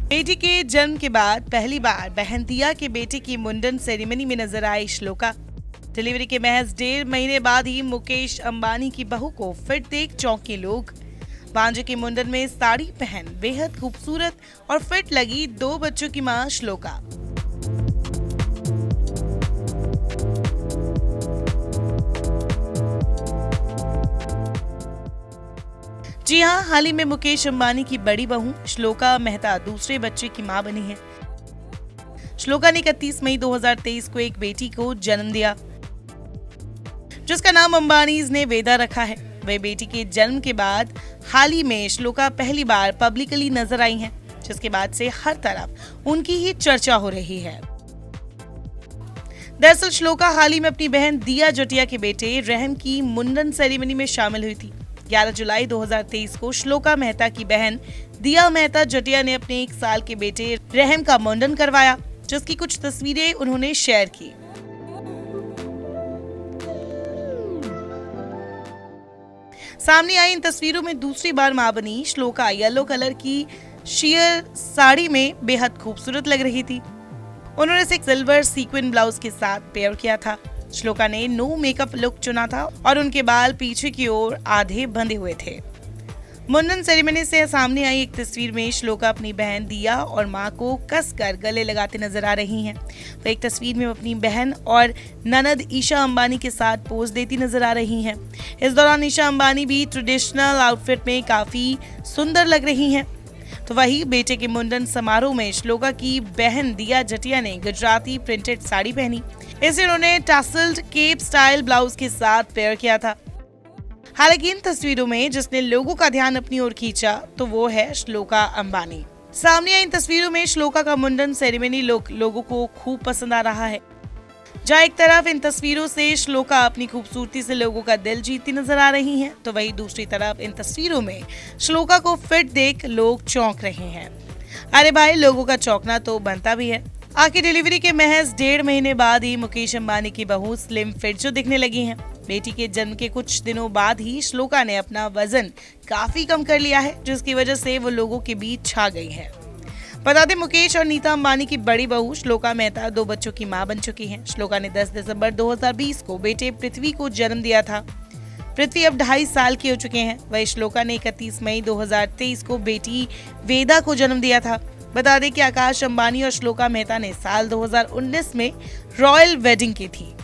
बेटी के जन्म के बाद पहली बार बहन दिया के बेटे की मुंडन सेरेमनी में नजर आई श्लोका। डिलीवरी के महज 1.5 महीने बाद ही मुकेश अंबानी की बहू को फिट देख चौंके लोग। भांजे के मुंडन में साड़ी पहन बेहद खूबसूरत और फिट लगी 2 बच्चों की मां श्लोका। जी हां, हाल ही में मुकेश अंबानी की बड़ी बहू श्लोका मेहता दूसरे बच्चे की मां बनी है। श्लोका ने 31 मई 2023 को एक बेटी को जन्म दिया, जिसका नाम अंबानीज ने वेदा रखा है। वह बेटी के जन्म के बाद हाल ही में श्लोका पहली बार पब्लिकली नजर आई हैं, जिसके बाद से हर तरफ उनकी ही चर्चा हो रही है। दरअसल श्लोका हाल ही में अपनी बहन दिया जटिया के बेटे रहम की मुंडन सेरेमनी में शामिल हुई थी। 11 जुलाई 2023 को श्लोका मेहता की बहन दिया मेहता जटिया ने अपने 1 साल के बेटे रहम का मुंडन करवाया, जिसकी कुछ तस्वीरें उन्होंने शेयर की। सामने आई इन तस्वीरों में दूसरी बार मां बनी श्लोका येलो कलर की शेयर साड़ी में बेहद खूबसूरत लग रही थी। उन्होंने इसे सिल्वर सीक्वेंस ब्लाउज के साथ पेयर किया था। श्लोका ने नो मेकअप लुक चुना था और उनके बाल पीछे की ओर आधे बंधे हुए थे। मुंडन सेरेमनी से सामने आई एक तस्वीर में श्लोका अपनी बहन दिया और मां को कसकर गले लगाते नजर आ रही हैं। तो एक तस्वीर में अपनी बहन और ननद ईशा अंबानी के साथ पोज देती नजर आ रही हैं। इस दौरान ईशा अंबानी भी ट्रेडिशनल आउटफिट में काफी सुंदर लग रही हैं। तो वही बेटे के मुंडन समारोह में श्लोका की बहन दिया जटिया ने गुजराती प्रिंटेड साड़ी पहनी। इसे उन्होंने टैसल्ड केप स्टाइल ब्लाउज के साथ पेयर किया था। हालांकि इन तस्वीरों में जिसने लोगों का ध्यान अपनी ओर खींचा तो वो है श्लोका अंबानी। सामने आई इन तस्वीरों में श्लोका का मुंडन सेरेमनी लुक लोगों को खूब पसंद आ रहा है। जहाँ एक तरफ इन तस्वीरों से श्लोका अपनी खूबसूरती से लोगों का दिल जीतती नजर आ रही हैं, तो वहीं दूसरी तरफ इन तस्वीरों में श्लोका को फिट देख लोग चौंक रहे हैं। अरे भाई, लोगों का चौंकना तो बनता भी है। आखिर डिलीवरी के महज 1.5 महीने बाद ही मुकेश अंबानी की बहू स्लिम फिट जो दिखने लगी हैं। बेटी के जन्म के कुछ दिनों बाद ही श्लोका ने अपना वजन काफी कम कर लिया है, जिसकी वजह से वो लोगों के बीच छा गई है। बता दें, मुकेश और नीता अंबानी की बड़ी बहू श्लोका मेहता 2 बच्चों की मां बन चुकी हैं। श्लोका ने 10 दिसंबर 2020 को बेटे पृथ्वी को जन्म दिया था। पृथ्वी अब 2.5 साल के हो चुके हैं। वही श्लोका ने 31 मई 2023 को बेटी वेदा को जन्म दिया था। बता दें कि आकाश अंबानी और श्लोका मेहता ने साल 2019 में रॉयल वेडिंग की थी।